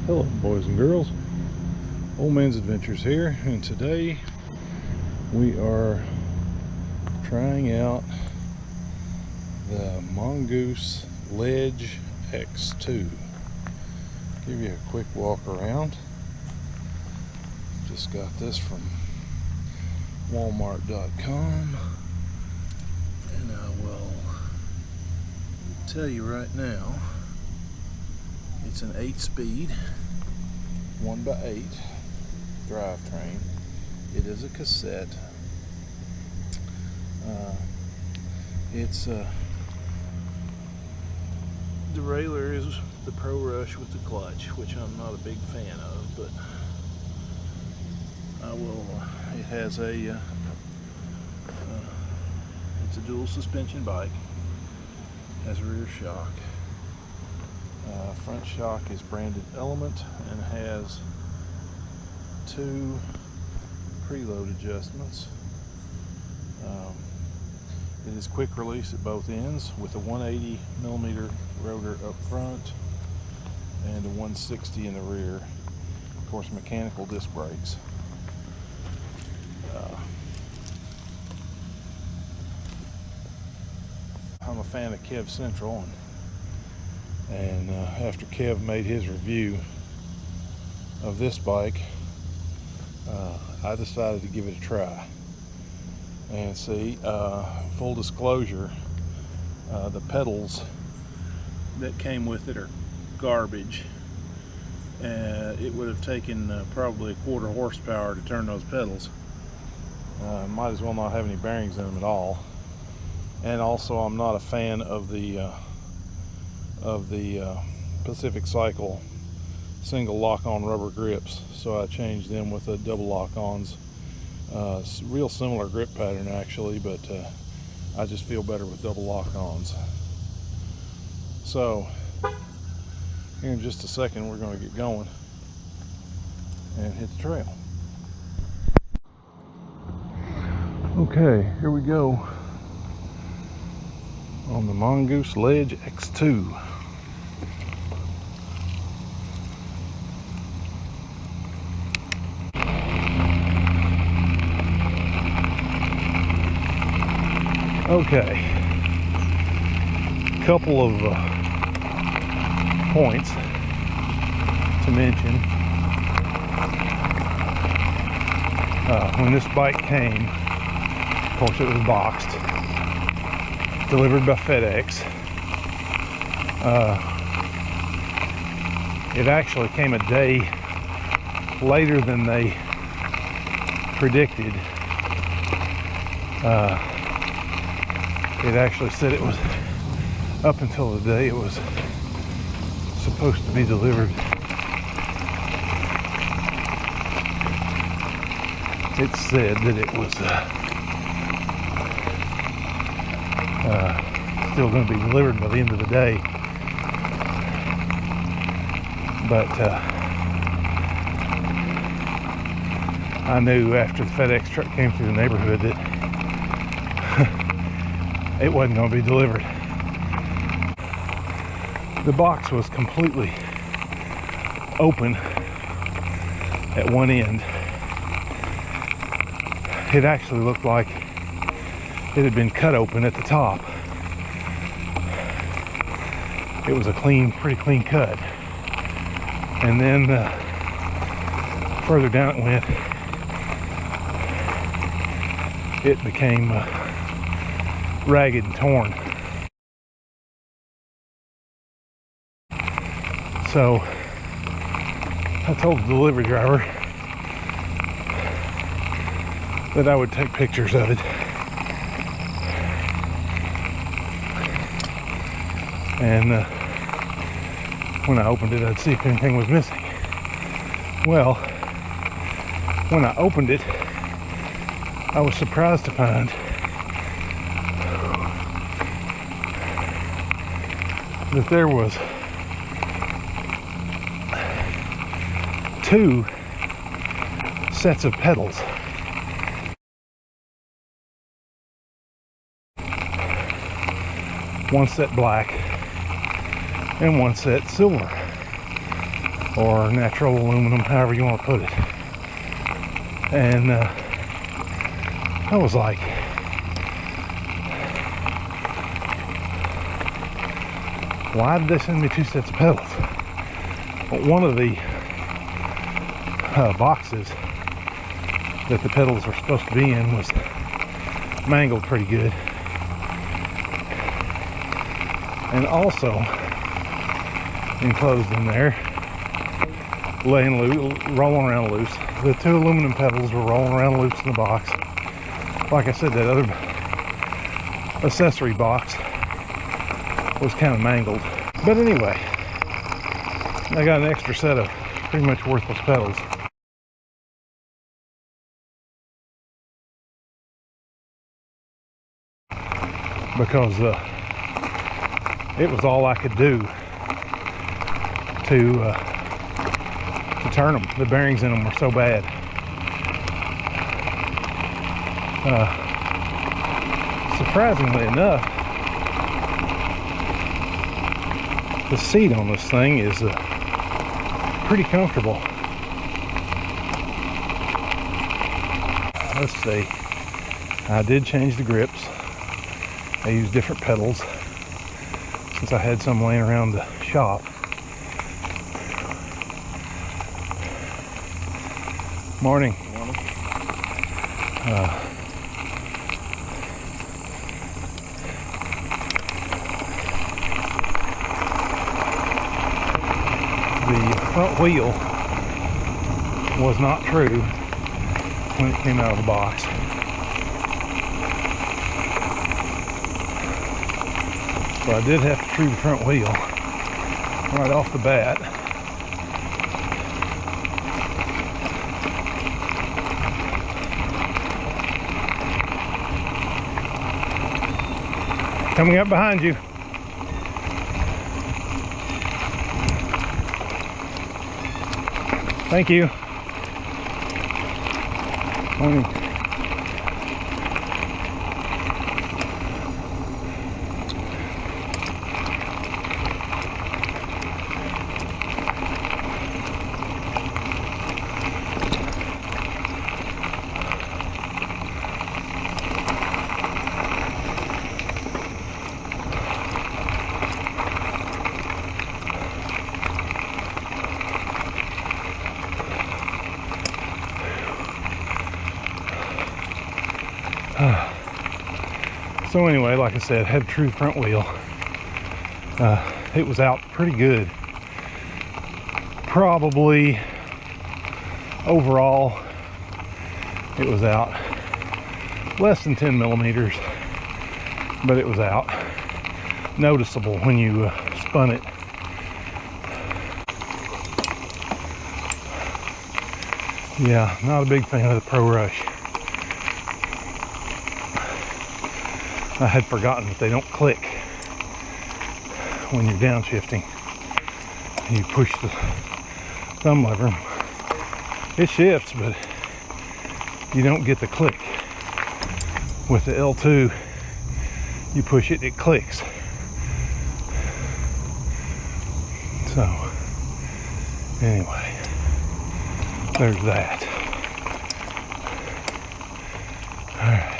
Hello boys and girls, Old Man's Adventures here, and today we are trying out the Mongoose Ledge X2. Give you a quick walk around. Just got this from Walmart.com, and I will tell you right now, it's an 8-speed 1x8 drivetrain. It is a cassette. The derailleur is the Pro Rush with the clutch, which I'm not a big fan of, but it has it's a dual suspension bike, has rear shock. Front shock is branded Element and has 2 preload adjustments. It is quick release at both ends with a 180mm rotor up front and a 160 in the rear. Of course, mechanical disc brakes. I'm a fan of Kev Central, and after Kev made his review of this bike, I decided to give it a try and see. Full disclosure, the pedals that came with it are garbage. It would have taken probably a 1/4 horsepower to turn those pedals. Might as well not have any bearings in them at all. And also, I'm not a fan of the Pacific Cycle single lock-on rubber grips, so I changed them with the double lock-ons. Real similar grip pattern actually, but I just feel better with double lock-ons. So here in just a second we're going to get going and hit the trail. Okay, here we go on the Mongoose Ledge X2. Okay, couple of points to mention. When this bike came, of course it was boxed, delivered by FedEx. It actually came a day later than they predicted. It actually said it was, up until the day it was supposed to be delivered, it said that it was still going to be delivered by the end of the day. But I knew after the FedEx truck came through the neighborhood that it wasn't going to be delivered. The box was completely open at one end. It actually looked like it had been cut open at the top. It was a pretty clean cut. And then further down it went, it became ragged and torn. So I told the delivery driver that I would take pictures of it, and when I opened it, I'd see if anything was missing. Well, when I opened it, I was surprised to find that there was 2 sets of pedals. One set black and one set silver. or natural aluminum, however you want to put it. And I was like, why did they send me 2 sets of pedals? Well, one of the boxes that the pedals were supposed to be in was mangled pretty good. And also enclosed in there, laying loose, rolling around loose. The 2 aluminum pedals were rolling around loose in the box. Like I said, that other accessory box was kind of mangled. But anyway, I got an extra set of pretty much worthless pedals. Because it was all I could do to turn them. The bearings in them were so bad. Surprisingly enough, the seat on this thing is pretty comfortable. Let's see. I did change the grips. I used different pedals since I had some laying around the shop. Morning. Morning. The front wheel was not true when it came out of the box. So I did have to true the front wheel right off the bat. Coming up behind you. Thank you. Morning. So anyway, like I said, had a true front wheel. It was out pretty good. Probably overall, it was out less than 10 millimeters, but it was out. Noticeable when you spun it. Yeah, not a big fan of the Pro Rush. I had forgotten that they don't click when you're downshifting. You push the thumb lever. It shifts, but you don't get the click. With the L2, you push it, it clicks. So, anyway, there's that. All right.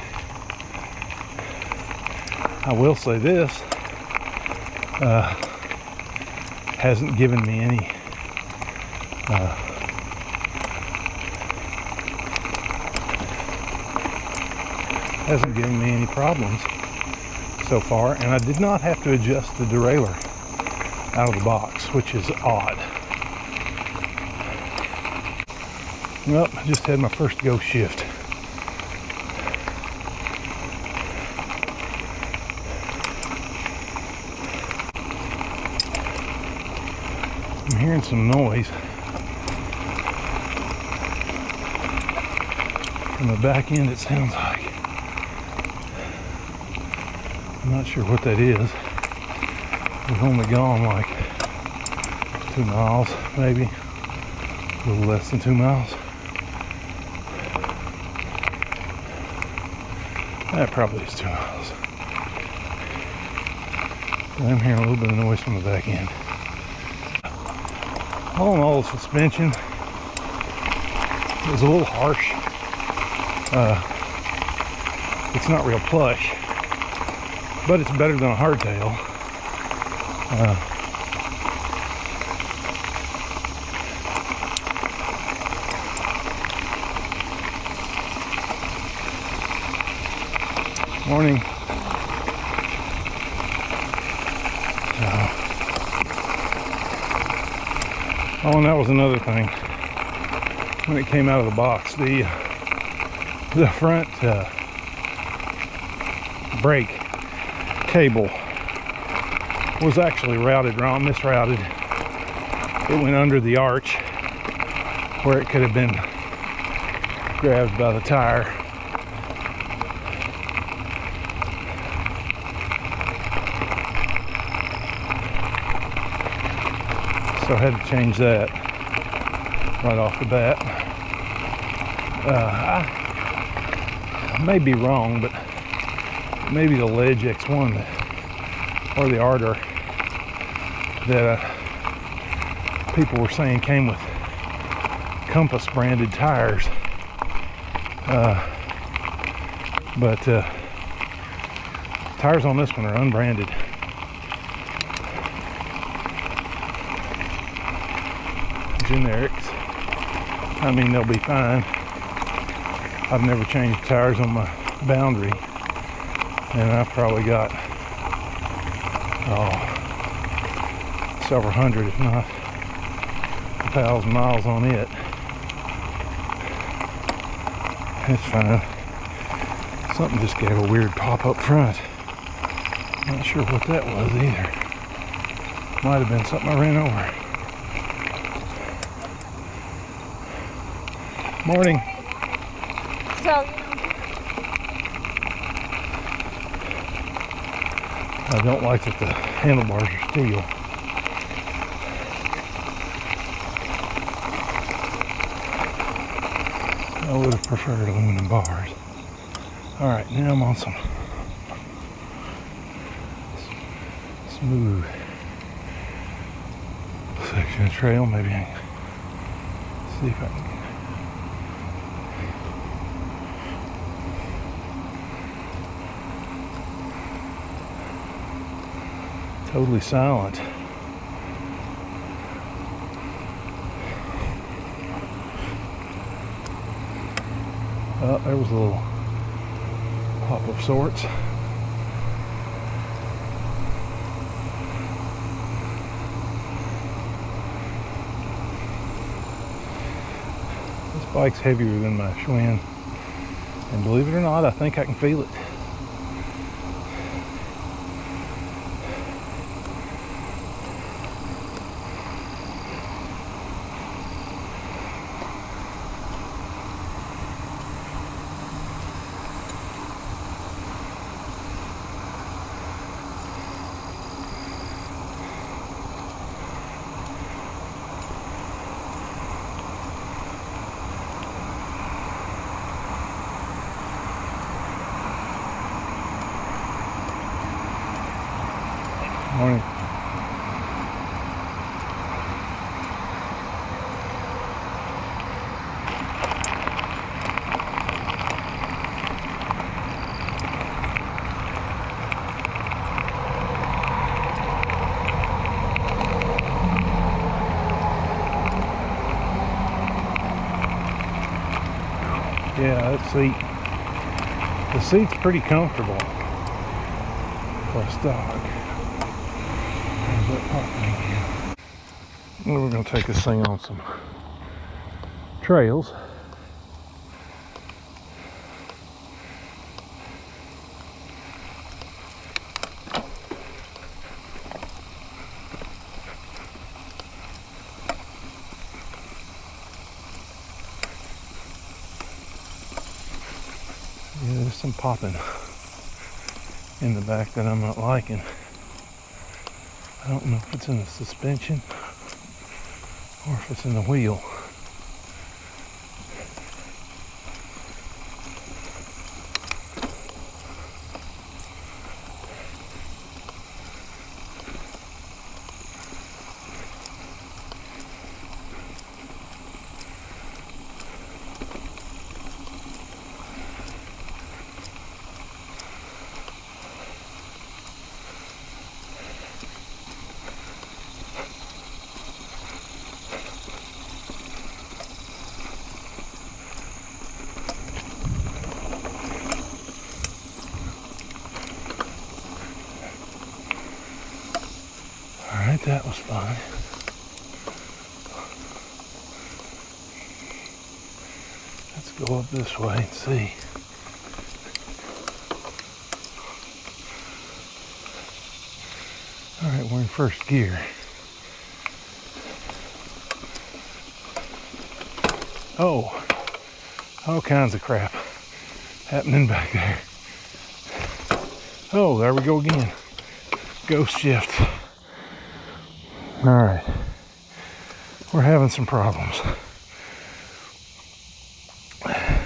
I will say this, hasn't given me any problems so far, and I did not have to adjust the derailleur out of the box, which is odd. Well, I just had my first go shift. I'm hearing some noise from the back end, it sounds like. I'm not sure what that is. We've only gone like 2 miles, maybe a little less than 2 miles. That probably is 2 miles. But I'm hearing a little bit of noise from the back end. All in all, the suspension is a little harsh. It's not real plush, but it's better than a hardtail. Morning. Oh, and that was another thing. When it came out of the box, the front brake cable was actually routed wrong, misrouted. It went under the arch where it could have been grabbed by the tire. So I had to change that right off the bat. I may be wrong, but maybe the Ledge X1 or the Ardor that people were saying came with Compass branded tires. But tires on this one are unbranded. Generics. I mean, they'll be fine. I've never changed tires on my Boundary, and I've probably got several hundred, if not 1,000 miles on it. It's fine. Something just gave a weird pop up front. Not sure what that was either. Might have been something I ran over. Morning. So, I don't like that the handlebars are steel. I would have preferred aluminum bars. Alright, now I'm on some smooth section of trail. Maybe I can see if I can. Totally silent. Oh, there was a little pop of sorts. This bike's heavier than my Schwinn, and believe it or not, I think I can feel it. Morning. Yeah, that seat. The seat's pretty comfortable for a stock. Well, we're going to take this thing on some trails. Yeah, there's some popping in the back that I'm not liking. I don't know if it's in the suspension or if it's in the wheel. Alright, that was fun. Let's go up this way and see. Alright, we're in first gear. Oh, all kinds of crap happening back there. Oh, there we go again. Ghost shift. Alright, we're having some problems. Yeah,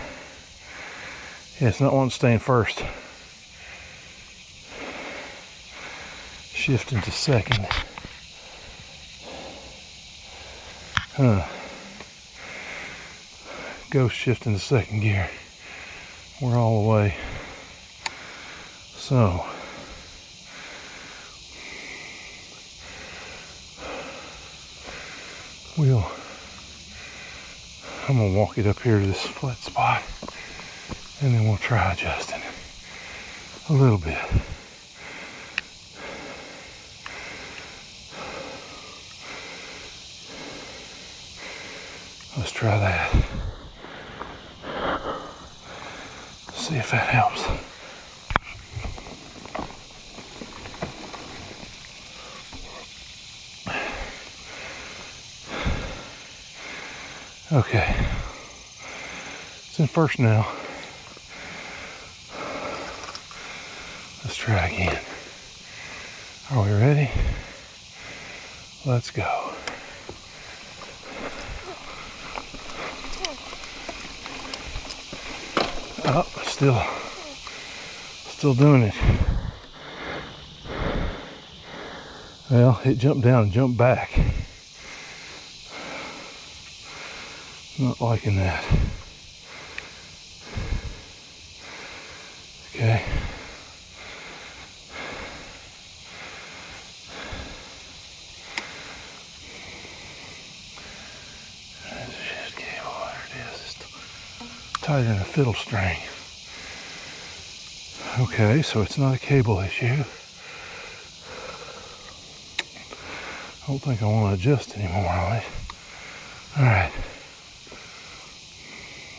it's not wanting to stay in first. Shifting to second. Ghost shifting to second gear. We're all the way. So I'm gonna walk it up here to this flat spot, and then we'll try adjusting a little bit. Let's try that. See if that helps. Okay, it's in first now. Let's try again. Are we ready? Let's go. Oh, still doing it. Well, it jumped down and jumped back. Not liking that. Okay. There's a shift cable. There it is. It's tied in a fiddle string. Okay, so it's not a cable issue. I don't think I want to adjust anymore on it. Alright.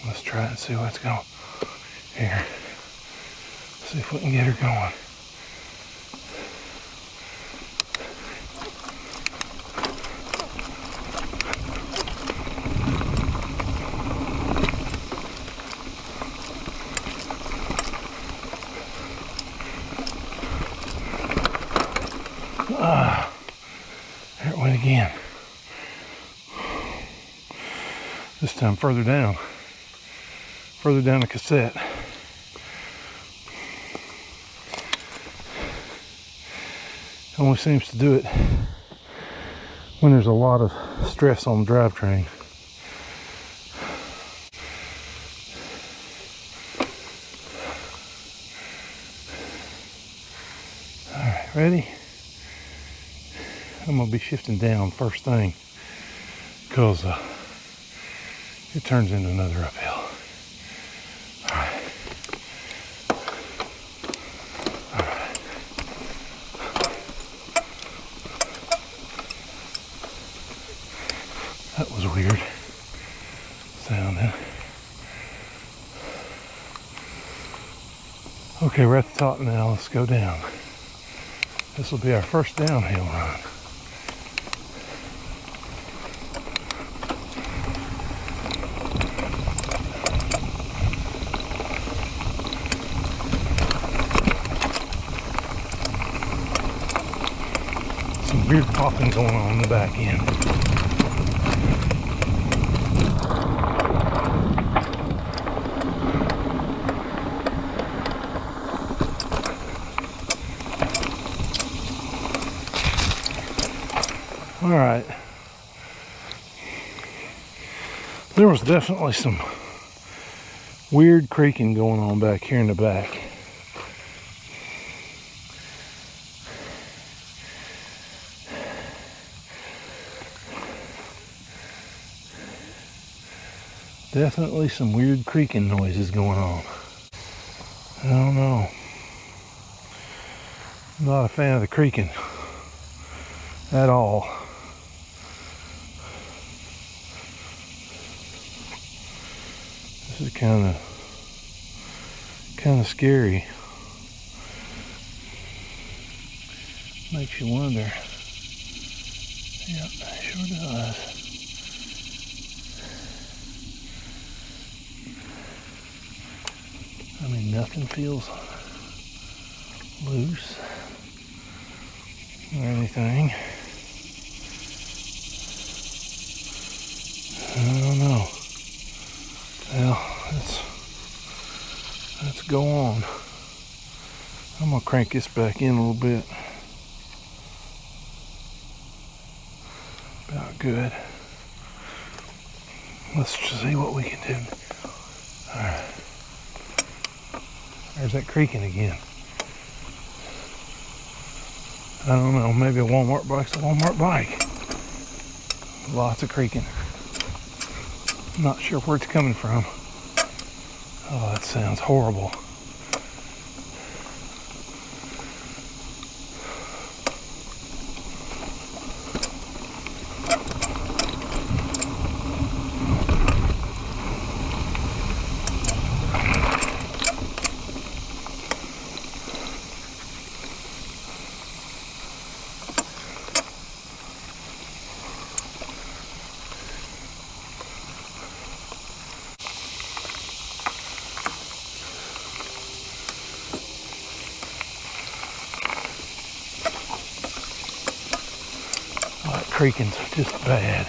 Let's try it and see what's going on. Here. See if we can get her going. There it went again. This time further down the cassette. Only seems to do it when there's a lot of stress on the drivetrain. Alright, ready? I'm going to be shifting down first thing because it turns into another uphill. That was weird sounding. Okay, we're at the top now. Let's go down. This will be our first downhill run. Some weird popping going on in the back end. All right, there was definitely some weird creaking going on back here in the back. Definitely some weird creaking noises going on. I don't know. I'm not a fan of the creaking. at all. This is kind of scary. Makes you wonder. Yep, sure does. I mean, nothing feels loose or anything. I don't know. Well, let's go on. I'm gonna crank this back in a little bit. About good. Let's just see what we can do. All right. There's that creaking again. I don't know, maybe a Walmart bike's a Walmart bike. Lots of creaking. Not sure where it's coming from. Oh, that sounds horrible. Creaking's just bad.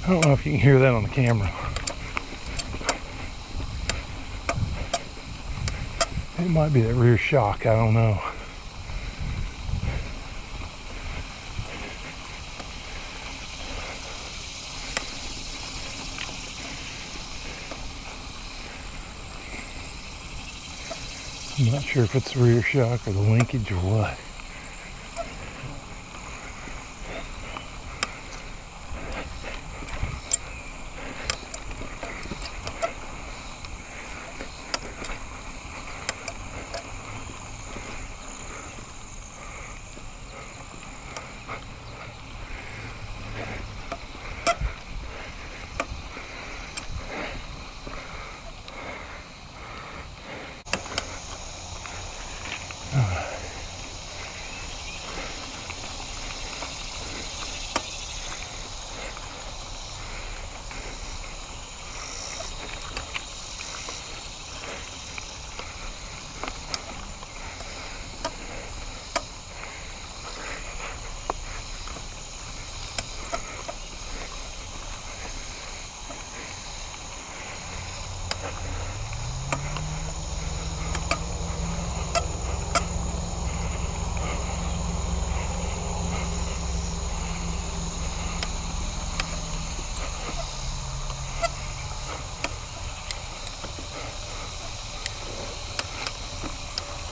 I don't know if you can hear that on the camera. It might be that rear shock, I don't know. I'm not sure if it's the rear shock or the linkage or what.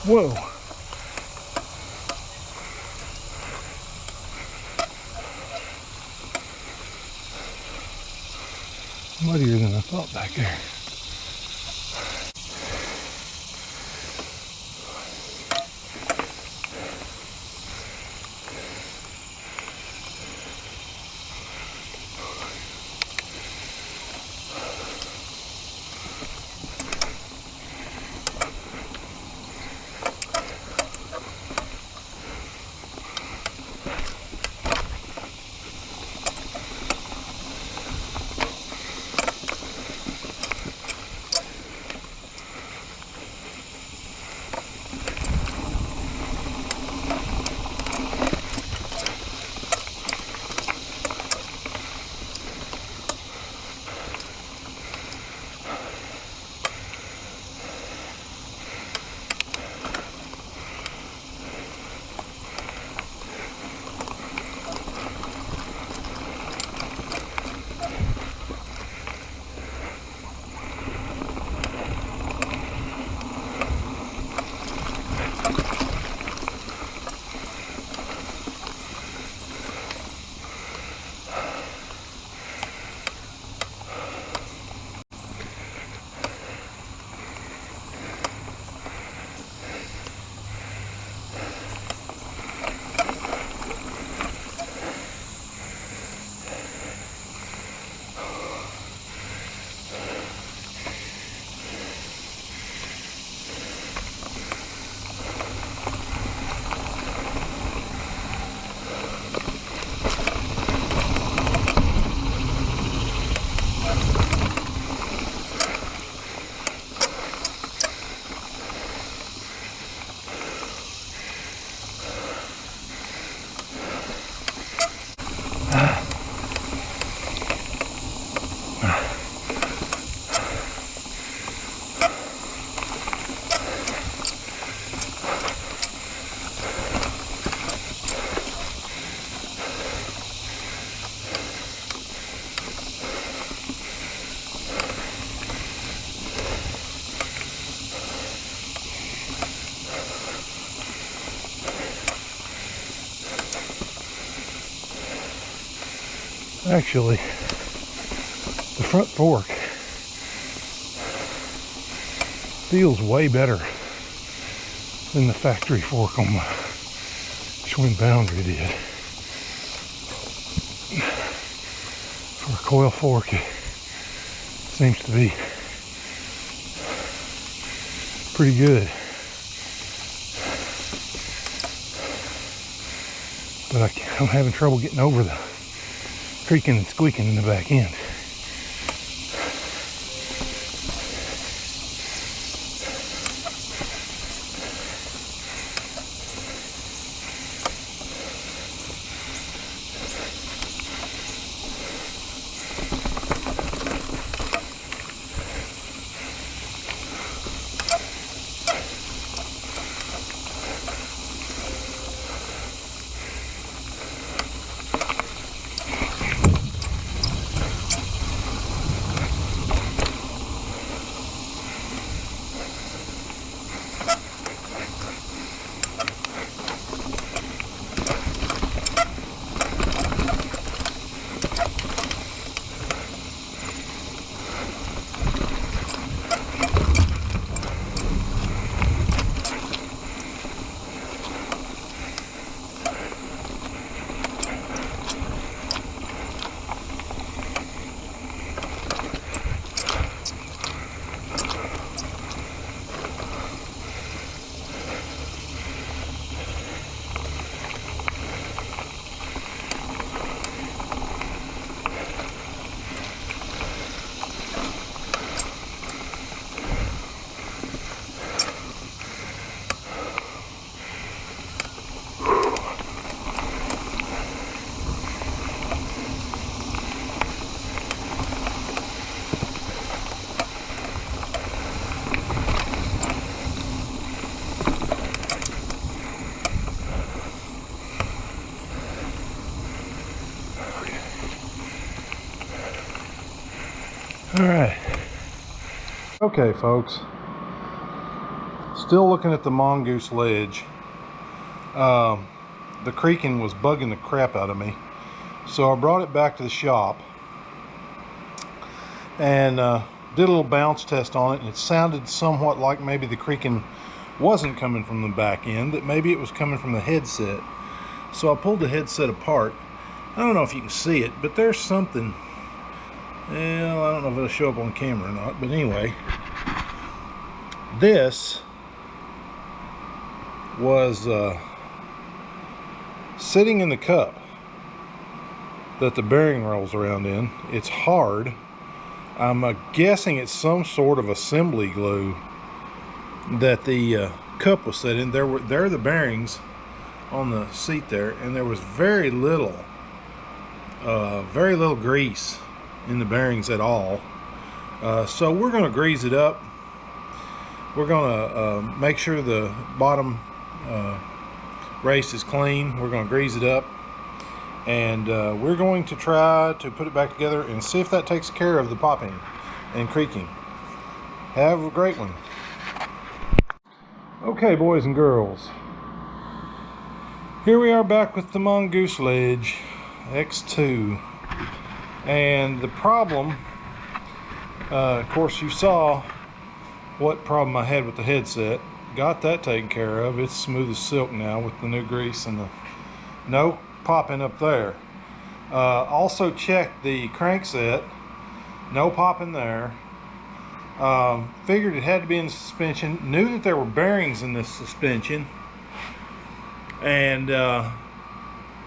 Whoa. Muddier than I thought back there. Actually, the front fork feels way better than the factory fork on my Schwinn Boundary did. For a coil fork, it seems to be pretty good. But I'm having trouble getting over the creaking and squeaking in the back end. All right. Okay, folks. Still looking at the Mongoose Ledge. The creaking was bugging the crap out of me. So I brought it back to the shop and did a little bounce test on it, and it sounded somewhat like maybe the creaking wasn't coming from the back end, that maybe it was coming from the headset. So I pulled the headset apart. I don't know if you can see it, but there's something. Well, I don't know if it'll show up on camera or not, but anyway, this was sitting in the cup that the bearing rolls around in. It's hard. I'm guessing it's some sort of assembly glue that the cup was set in. There are the bearings on the seat there, and there was very little grease in the bearings at all. So we're going to grease it up. We're going to make sure the bottom race is clean. We're going to grease it up, and we're going to try to put it back together and see if that takes care of the popping and creaking. Have a great one. Okay, boys and girls, here we are back with the Mongoose Ledge X2. And the problem, of course, you saw what problem I had with the headset. Got that taken care of. It's smooth as silk now with the new grease and the no popping up there. Also checked the crankset. No popping there. Figured it had to be in the suspension. Knew that there were bearings in this suspension. And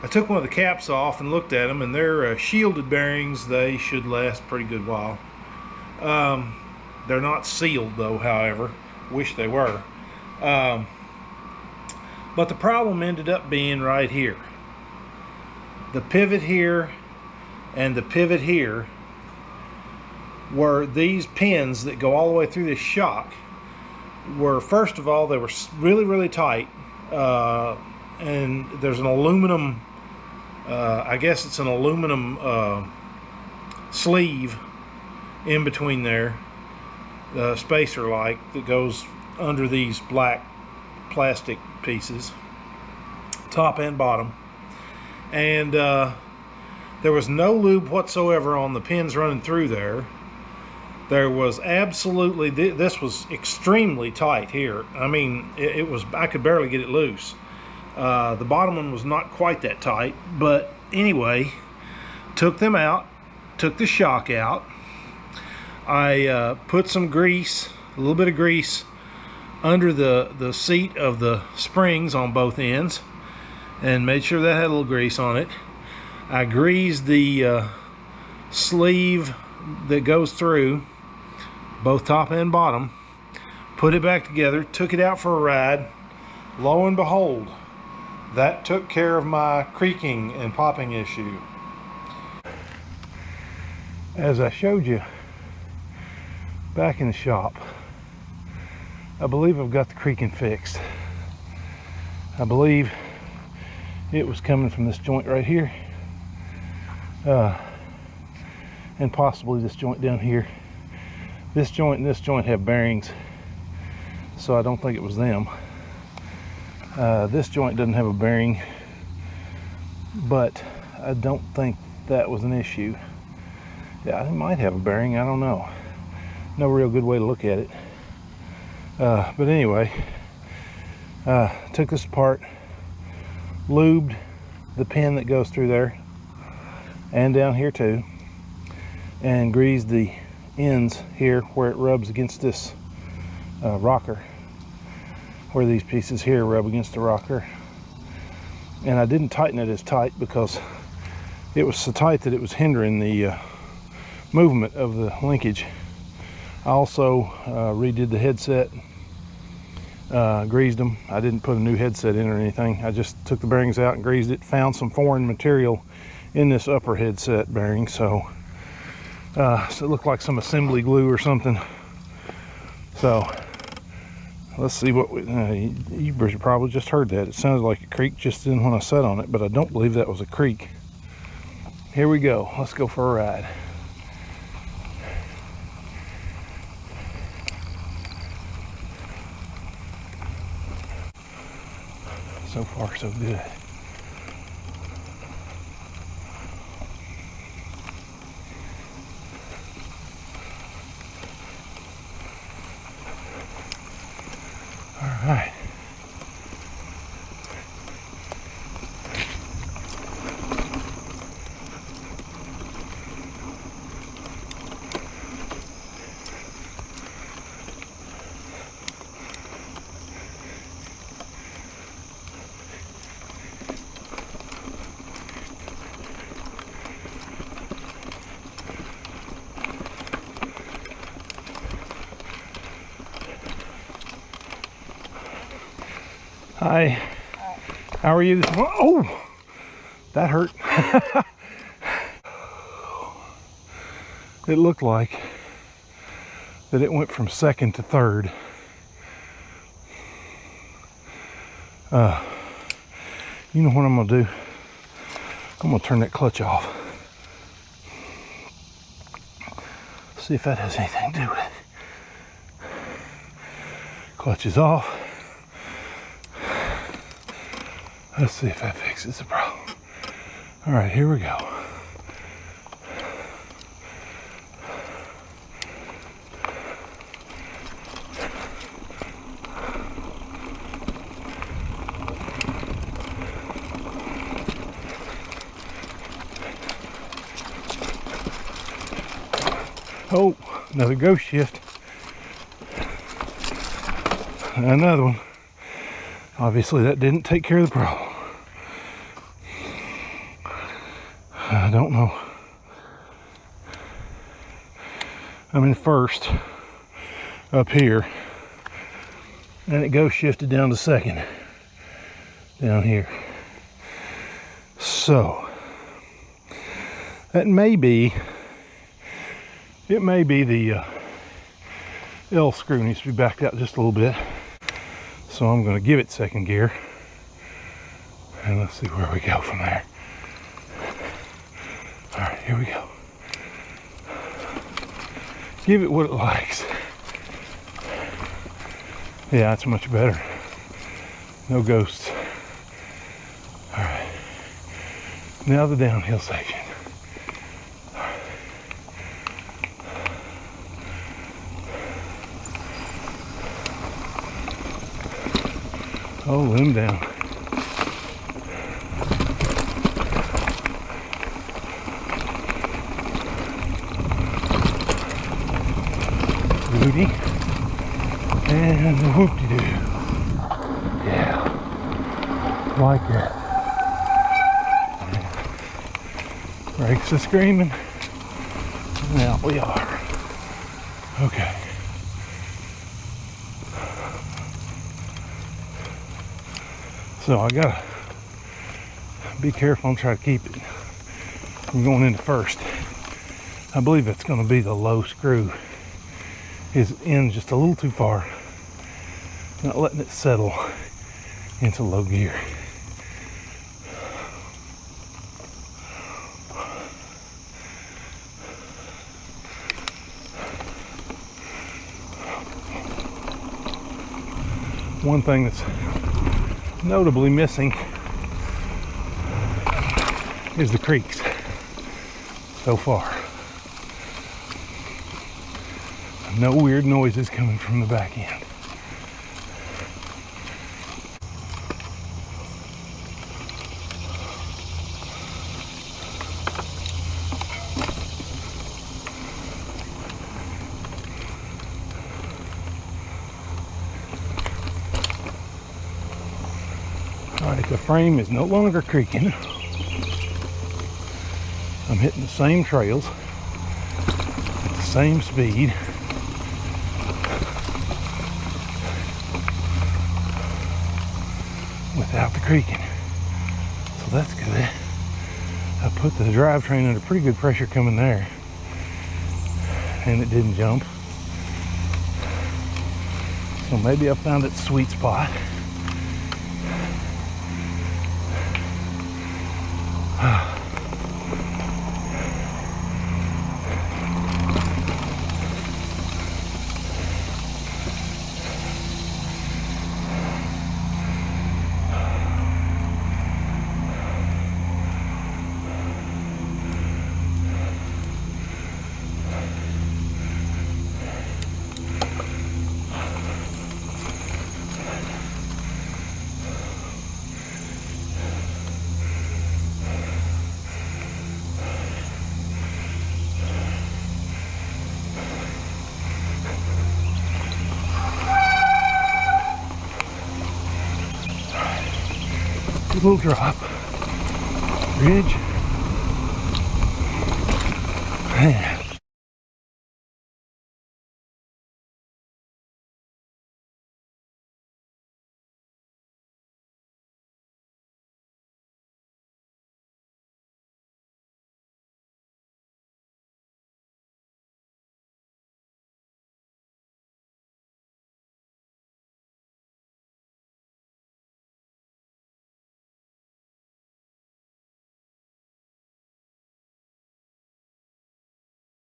I took one of the caps off and looked at them, and they're shielded bearings. They should last a pretty good while. They're not sealed though, however. Wish they were. But the problem ended up being right here. The pivot here and the pivot here were these pins that go all the way through this shock. Were, first of all, they were really tight. And there's an aluminum, I guess it's an aluminum sleeve in between there, spacer like, that goes under these black plastic pieces, top and bottom. And There was no lube whatsoever on the pins running through there. There was absolutely, this was extremely tight here. I mean, it was, I could barely get it loose. The bottom one was not quite that tight, but anyway, took them out, took the shock out. I put some grease, a little bit of grease, under the seat of the springs on both ends, and made sure that had a little grease on it. I greased the sleeve that goes through, both top and bottom, put it back together, took it out for a ride. Lo and behold, that took care of my creaking and popping issue. As I showed you back in the shop, I believe I've got the creaking fixed. I believe it was coming from this joint right here, and possibly this joint down here. This joint and this joint have bearings, so I don't think it was them. This joint doesn't have a bearing, but I don't think that was an issue. Yeah, it might have a bearing, I don't know. No real good way to look at it. But anyway, took this apart, lubed the pin that goes through there and down here too, and greased the ends here where it rubs against this rocker, where these pieces here rub against the rocker. And I didn't tighten it as tight because it was so tight that it was hindering the movement of the linkage. I also redid the headset, greased them. I didn't put a new headset in or anything. I just took the bearings out and greased it. Found some foreign material in this upper headset bearing, so it looked like some assembly glue or something. So let's see what you probably just heard that. It sounded like a creak just then when I sat on it, but I don't believe that was a creak. Here we go. Let's go for a ride. So far, so good. All right. Hi. How are you this morning? Oh, that hurt. It looked like that it went from second to third. You know what I'm gonna do? I'm gonna turn that clutch off. See if that has anything to do with it. Clutch is off. Let's see if that fixes the problem. All right, here we go. Oh, another ghost shift. Another one. Obviously that didn't take care of the problem. I don't know. I'm in first up here, and it ghost shifted down to second down here. So that may be, it may be the L screw needs to be backed out just a little bit. So I'm going to give it second gear, and let's see where we go from there. All right, here we go. Give it what it likes. Yeah, that's much better. No ghosts. All right, now the downhill section. Oh, him down. Rudy. And the whoop-de-doo. Yeah. Like that. Brakes are screaming. And out we are. Okay. So I gotta be careful and try to keep it from going into first. I believe that's gonna be the low screw. His end just a little too far. Not letting it settle into low gear. One thing that's notably missing is the creaks so far. No weird noises coming from the back end. Alright, the frame is no longer creaking. I'm hitting the same trails at the same speed. Without the creaking. So that's good. I put the drivetrain under pretty good pressure coming there. And it didn't jump. So maybe I found its sweet spot. Little drop, ridge, and